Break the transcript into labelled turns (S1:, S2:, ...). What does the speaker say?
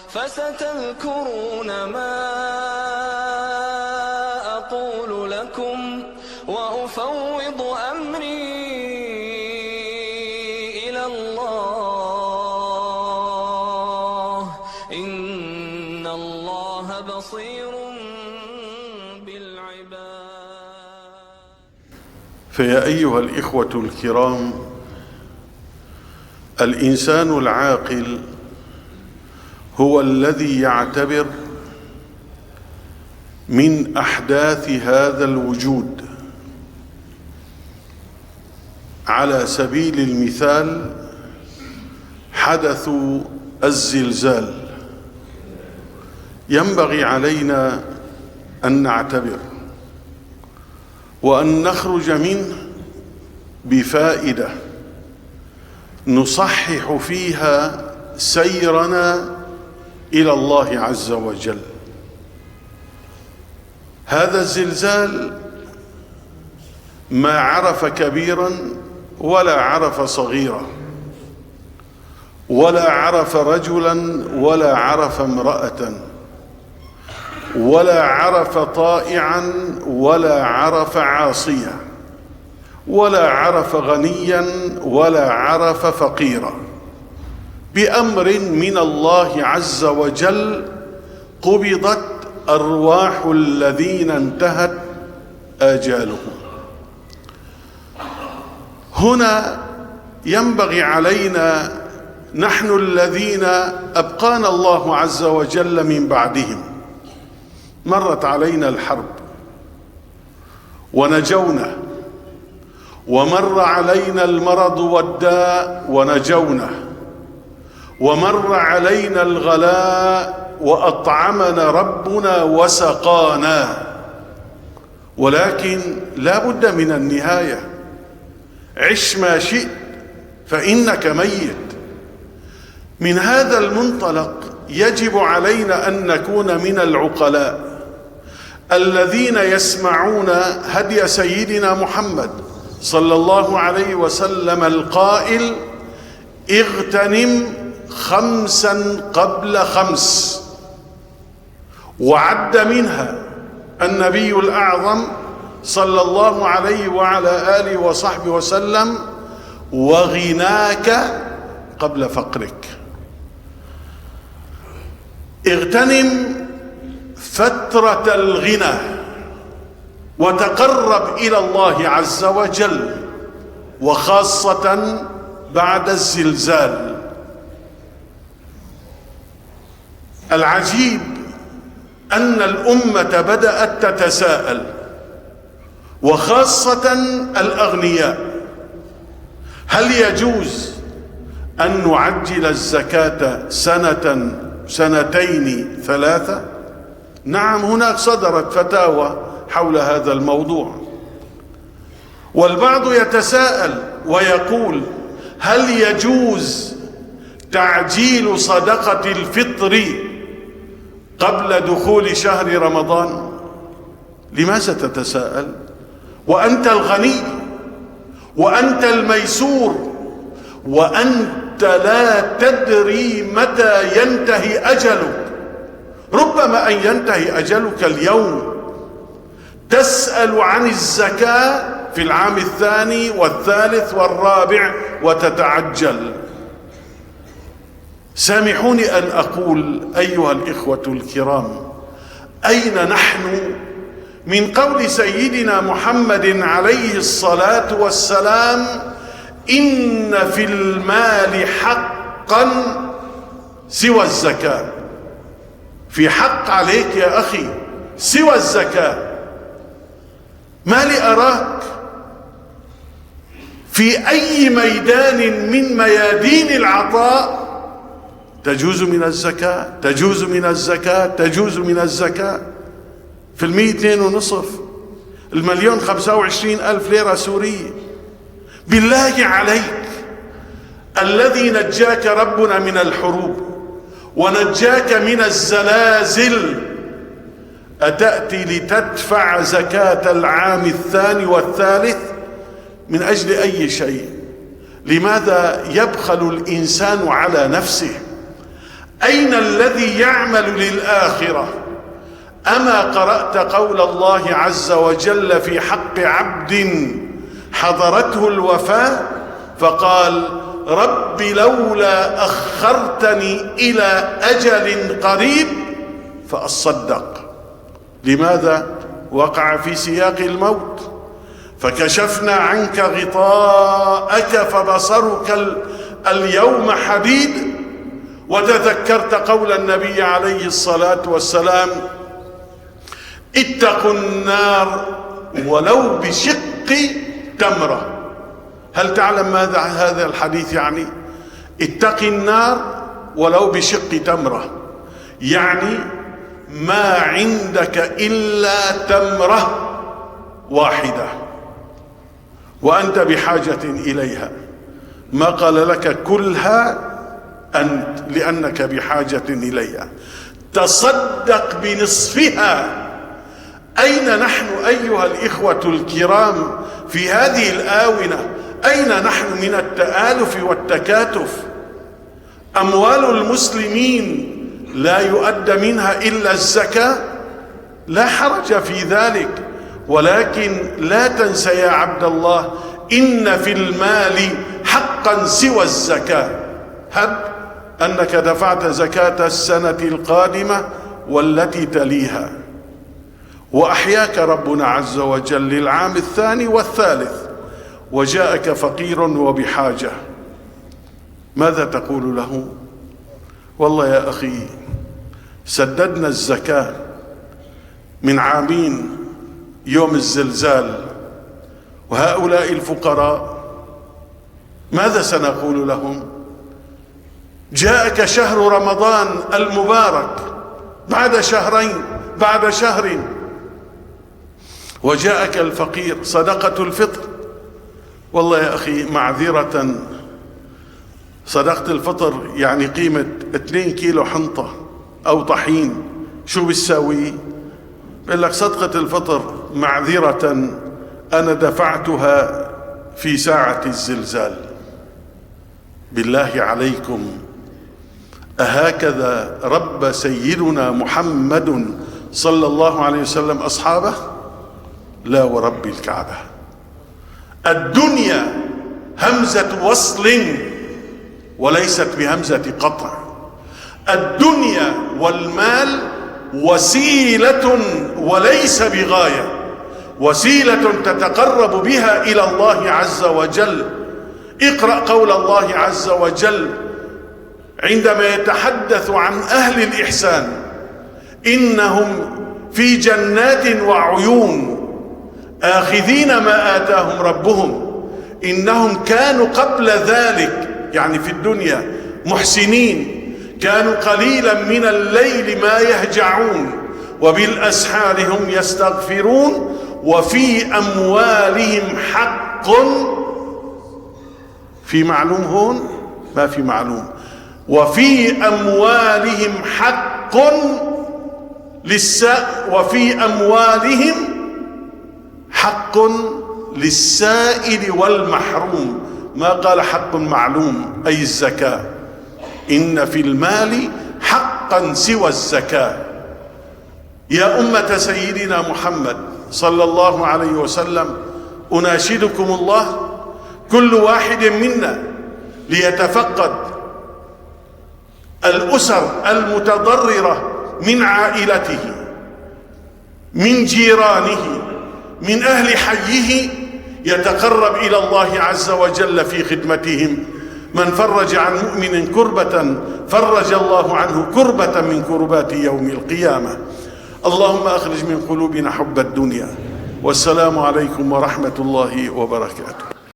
S1: فستذكرون ما أقول لكم وأفوض أمري إلى الله إن الله بصير بالعباد.
S2: فيا أيها الإخوة الكرام، الإنسان العاقل هو الذي يعتبر من أحداث هذا الوجود. على سبيل المثال حدث الزلزال، ينبغي علينا أن نعتبر وأن نخرج منه بفائدة نصحح فيها سيرنا إلى الله عز وجل. هذا الزلزال ما عرف كبيرا ولا عرف صغيرا، ولا عرف رجلا ولا عرف امرأة، ولا عرف طائعا ولا عرف عاصيا، ولا عرف غنيا ولا عرف فقيرا. بأمر من الله عز وجل قبضت أرواح الذين انتهت آجالهم. هنا ينبغي علينا نحن الذين أبقانا الله عز وجل من بعدهم، مرت علينا الحرب ونجونا، ومر علينا المرض والداء ونجونا، ومر علينا الغلاء وأطعمنا ربنا وسقانا، ولكن لا بد من النهاية. عش ما شئت فإنك ميت. من هذا المنطلق يجب علينا أن نكون من العقلاء الذين يسمعون هدي سيدنا محمد صلى الله عليه وسلم القائل: اغتنم 5 قبل 5. وعد منها النبي الأعظم صلى الله عليه وعلى آله وصحبه وسلم: وغناك قبل فقرك. اغتنم فترة الغنى وتقرب إلى الله عز وجل، وخاصة بعد الزلزال. العجيب أن الأمة بدأت تتساءل، وخاصة الأغنياء: هل يجوز أن نعجل الزكاة 1 2 3؟ نعم، هناك صدرت فتاوى حول هذا الموضوع. والبعض يتساءل ويقول: هل يجوز تعجيل صدقة الفطر قبل دخول شهر رمضان؟ لماذا تتساءل وأنت الغني وأنت الميسور وأنت لا تدري متى ينتهي أجلك؟ ربما أن ينتهي أجلك اليوم. تسأل عن الزكاة في العام 2 والثالث والرابع وتتعجل. سامحوني أن أقول أيها الإخوة الكرام: أين نحن من قول سيدنا محمد عليه الصلاة والسلام: إن في المال حقا سوى الزكاة؟ في حق عليك يا أخي سوى الزكاة. ما لي أراك في أي ميدان من ميادين العطاء تجوز من الزكاة، تجوز من الزكاة، تجوز من الزكاة. في 2.5 مليون 25,000 ليرة سورية. بالله عليك، الذي نجاك ربنا من الحروب ونجاك من الزلازل، أتأتي لتدفع زكاة العام 2 والثالث من أجل أي شيء؟ لماذا يبخل الإنسان على نفسه؟ أين الذي يعمل للآخرة؟ أما قرأت قول الله عز وجل في حق عبد حضرته الوفاة فقال رب لولا أخرتني إلى أجل قريب فأصدق. لماذا؟ وقع في سياق الموت. فكشفنا عنك غطاءك فبصرك اليوم حديد. وتذكرت قول النبي عليه الصلاة والسلام اتقوا النار ولو بشق تمرة. هل تعلم ماذا هذا الحديث يعني؟ اتق النار ولو بشق تمرة، يعني ما عندك إلا تمرة واحدة وأنت بحاجة إليها، ما قال لك كلها أنت لأنك بحاجة إليها، تصدق بنصفها. أين نحن أيها الإخوة الكرام في هذه الآونة؟ أين نحن من التآلف والتكاتف؟ أموال المسلمين لا يؤدى منها إلا الزكاة، لا حرج في ذلك، ولكن لا تنس يا عبد الله إن في المال حقا سوى الزكاة. هب أنك دفعت زكاة السنة القادمة والتي تليها، وأحياك ربنا عز وجل للعام الثاني والثالث، وجاءك فقير وبحاجة، ماذا تقول له؟ والله يا أخي سددنا الزكاة من عامين يوم الزلزال، وهؤلاء الفقراء ماذا سنقول لهم؟ جاءك شهر رمضان المبارك بعد شهرين، بعد شهر، وجاءك الفقير، صدقة الفطر. والله يا أخي معذرة، صدقة الفطر يعني قيمة 2 كيلو حنطة أو طحين، شو بتساوي؟ بقول لك صدقة الفطر معذرة أنا دفعتها في ساعة الزلزال. بالله عليكم، أهكذا رب سيدنا محمد صلى الله عليه وسلم أصحابه؟ لا ورب الكعبة. الدنيا همزة وصل وليست بهمزة قطع. الدنيا والمال وسيلة وليس بغاية، وسيلة تتقرب بها إلى الله عز وجل. اقرأ قول الله عز وجل عندما يتحدث عن أهل الإحسان: إنهم في جنات وعيون آخذين ما آتاهم ربهم إنهم كانوا قبل ذلك، يعني في الدنيا، محسنين، كانوا قليلا من الليل ما يهجعون وبالأسحار هم يستغفرون وفي أموالهم حق. في معلوم هون؟ ما في معلوم. وفي أموالهم حق وفي أموالهم حق للسائل والمحروم، ما قال حق معلوم أي الزكاة. إن في المال حقا سوى الزكاة. يا أمة سيدنا محمد صلى الله عليه وسلم، أناشدكم الله كل واحد منا ليتفقد الأسر المتضررة من عائلته، من جيرانه، من أهل حيه، يتقرب إلى الله عز وجل في خدمتهم. من فرج عن مؤمن كربة فرج الله عنه كربة من كربات يوم القيامة. اللهم أخرج من قلوبنا حب الدنيا. والسلام عليكم ورحمة الله وبركاته.